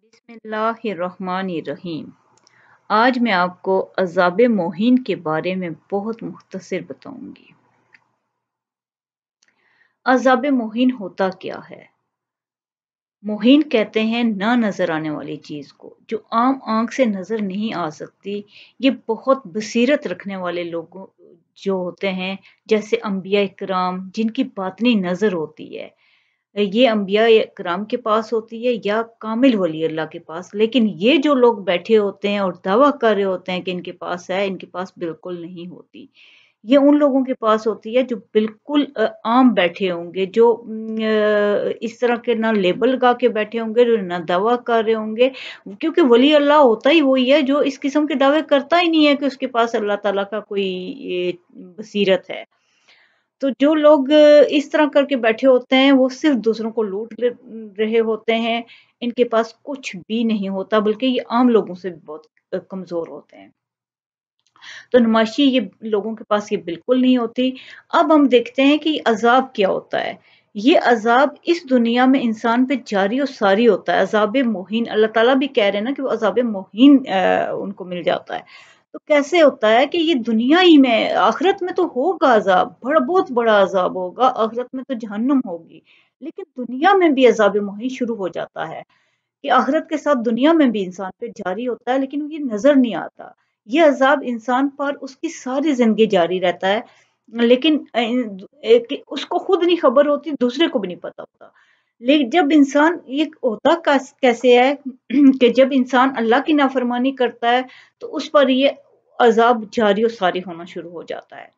बिस्मिल्लाहिर्रहमानिर्रहीम। आज मैं आपको अज़ाब मोहीन के बारे में बहुत मुख्तसर बताऊंगी। अज़ाब मोहीन होता क्या है? मोहीन कहते हैं ना नजर आने वाली चीज को, जो आम आंख से नजर नहीं आ सकती। ये बहुत बसीरत रखने वाले लोगों जो होते हैं, जैसे अंबिया इकराम, जिनकी बातनी नजर होती है, ये अंबिया कराम के पास होती है या कामिल वली अल्लाह के पास। लेकिन ये जो लोग बैठे होते हैं और दावा कर रहे होते हैं कि इनके पास है, इनके पास बिल्कुल नहीं होती। ये उन लोगों के पास होती है जो बिल्कुल आम बैठे होंगे, जो इस तरह के ना लेबल लगा के बैठे होंगे, जो ना दावा कर रहे होंगे। क्योंकि वली अल्लाह होता ही वही है जो इस किस्म के दावे करता ही नहीं है कि उसके पास अल्लाह ताला का कोई ये बसीरत है। तो जो लोग इस तरह करके बैठे होते हैं, वो सिर्फ़ दूसरों को लूट रहे होते हैं। इनके पास कुछ भी नहीं होता, बल्कि ये आम लोगों से भी बहुत कमज़ोर होते हैं। तो नुमाइशी ये लोगों के पास ये बिल्कुल नहीं होती। अब हम देखते हैं कि अज़ाब क्या होता है। ये अज़ाब इस दुनिया में इंसान पे जारी और सारी होता है। अज़ाब मोहीन अल्लाह ताला भी कह रहे हैं ना कि वो अज़ाब मोहीन उनको मिल जाता है। तो कैसे होता है कि ये दुनिया ही में, आखिरत में तो होगा अज़ाब, बहुत बड़ा अज़ाब होगा, आखिरत में तो जहन्नुम होगी। लेकिन दुनिया में भी अज़ाब मोहीन शुरू हो जाता है। कि आखिरत के साथ दुनिया में भी इंसान पे जारी होता है, लेकिन ये नज़र नहीं आता। ये अज़ाब इंसान पर उसकी सारी ज़िंदगी जारी रहता है, लेकिन कि उसको खुद नहीं खबर होती, दूसरे को भी नहीं पता होता। जब इंसान ये होता कैसे है कि जब इंसान अल्लाह की नाफरमानी करता है, तो उस पर ये अज़ाब जारी और सारी होना शुरू हो जाता है।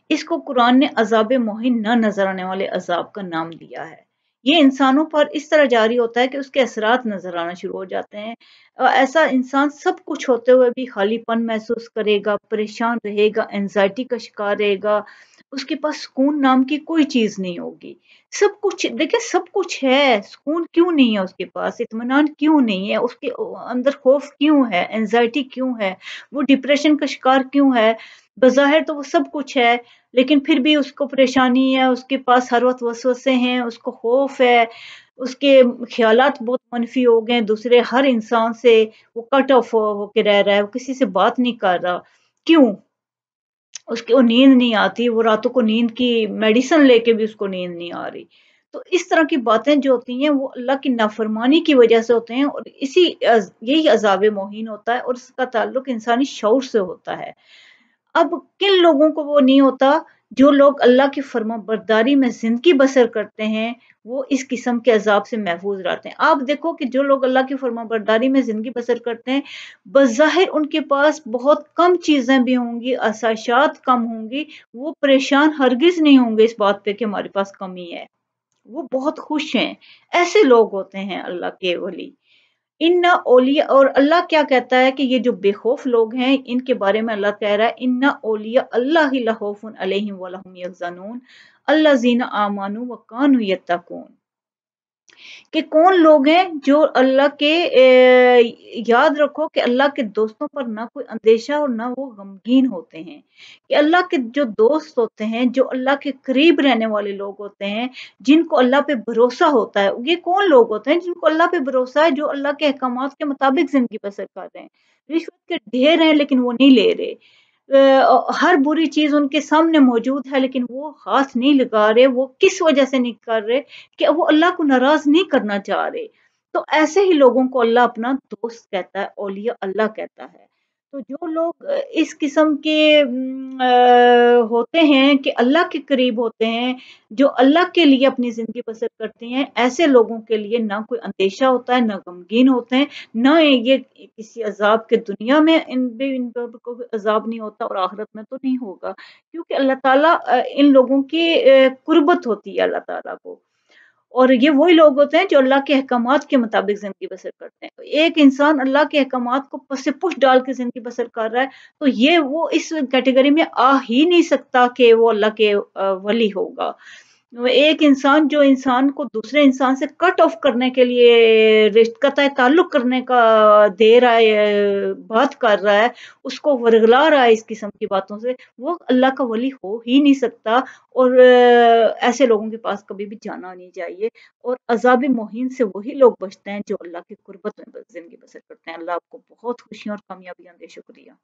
इसको कुरान ने अज़ाब मोहिन न नज़र आने वाले अज़ाब का नाम दिया है। ये इंसानों पर इस तरह जारी होता है कि उसके असरात नज़र आना शुरू हो जाते हैं। ऐसा इंसान सब कुछ होते हुए भी खालीपन महसूस करेगा, परेशान रहेगा, एंग्ज़ायटी का शिकार रहेगा। उसके पास सुकून नाम की कोई चीज़ नहीं होगी। सब कुछ देखिए, सब कुछ है, सुकून क्यों नहीं है उसके पास? इत्मीनान क्यों नहीं है? उसके अंदर खौफ क्यों है? एंग्ज़ायटी क्यों है? वो डिप्रेशन का शिकार क्यों है? बज़ाहिर तो वो सब कुछ है, लेकिन फिर भी उसको परेशानी है, उसके पास हर वक़्त वसवसे हैं, उसको खौफ़ है, उसके ख़्यालात बहुत मनफ़ी हो गए हैं, दूसरे हर इंसान से वो कट ऑफ होके रह रहा है, वो किसी से बात नहीं कर रहा। क्यों? उसको नींद नहीं आती, वो रातों को नींद की मेडिसिन लेके भी उसको नींद नहीं आ रही। तो इस तरह की बातें जो होती हैं, वो अल्लाह की नाफ़रमानी की वज़ह से होते हैं, और यही अज़ाब मोहीन होता है, और इसका ताल्लुक इंसानी शऊर से होता है। अब किन लोगों को वो नहीं होता? जो लोग अल्लाह की फर्माबरदारी में ज़िंदगी बसर करते हैं, वो इस किस्म के अज़ाब से महफ़ूज़ रहते हैं। आप देखो कि जो लोग अल्लाह की फर्माबरदारी में ज़िंदगी बसर करते हैं, बज़ाहिर उनके पास बहुत कम चीज़ें भी होंगी, आसाइशात कम होंगी, वो परेशान हरगिज़ नहीं होंगे इस बात पे कि हमारे पास कमी है। वो बहुत खुश हैं। ऐसे लोग होते हैं अल्लाह के वली। इन्ना औलिया, और अल्लाह क्या कहता है कि ये जो बेखौफ लोग हैं, इनके बारे में अल्लाह कह रहा है, इन्ना औलिया अल्लाहि ला खौफुन अलैहिम व ला हुम यहज़नून अल्लज़ीना आमनू व कानू यत्तकून। कि कौन लोग हैं जो अल्लाह के याद रखो कि अल्लाह के दोस्तों पर ना कोई अंदेशा और ना वो गमगीन होते हैं। कि अल्लाह के जो दोस्त होते हैं, जो अल्लाह के करीब रहने वाले लोग होते हैं, जिनको अल्लाह पे भरोसा होता है, ये कौन लोग होते हैं जिनको अल्लाह पे भरोसा है, जो अल्लाह के अहकामात के मुताबिक ज़िंदगी बसर कर रहे हैं। रिश्वत के ढेर हैं, लेकिन वो नहीं ले रहे। हर बुरी चीज़ उनके सामने मौजूद है, लेकिन वो हाथ नहीं लगा रहे, वो किस वजह से नहीं कर रहे? कि वो अल्लाह को नाराज़ नहीं करना चाह रहे। तो ऐसे ही लोगों को अल्लाह अपना दोस्त कहता है, औलिया अल्लाह कहता है। तो जो लोग इस किस्म के होते हैं कि अल्लाह के करीब होते हैं, जो अल्लाह के लिए अपनी ज़िंदगी बसर करते हैं, ऐसे लोगों के लिए ना कोई अंदेशा होता है, ना गमगीन होते हैं, ना ये किसी अज़ाब के दुनिया में इन पे को अज़ाब नहीं होता, और आखिरत में तो नहीं होगा। क्योंकि अल्लाह ताला इन लोगों की कुर्बत होती है अल्लाह ताला को। और ये वही लोग होते हैं जो अल्लाह के अहकामात के मुताबिक ज़िंदगी बसर करते हैं। एक इंसान अल्लाह के अहकामात को पस-ए-पुश डाल के ज़िंदगी बसर कर रहा है, तो ये वो इस कैटेगरी में आ ही नहीं सकता कि वो अल्लाह के वली होगा। वो एक इंसान जो इंसान को दूसरे इंसान से कट ऑफ करने के लिए कतई ताल्लुक करने का दे रहा है, बात कर रहा है, उसको वरगला रहा है इस किस्म की बातों से, वो अल्लाह का वली हो ही नहीं सकता। और ऐसे लोगों के पास कभी भी जाना नहीं चाहिए। और अजाब मुहीन से वही लोग बचते हैं जो अल्लाह की कुर्बत में जिंदगी बसर करते हैं। अल्लाह आपको बहुत खुशियां और कामयाबियां दे। शुक्रिया।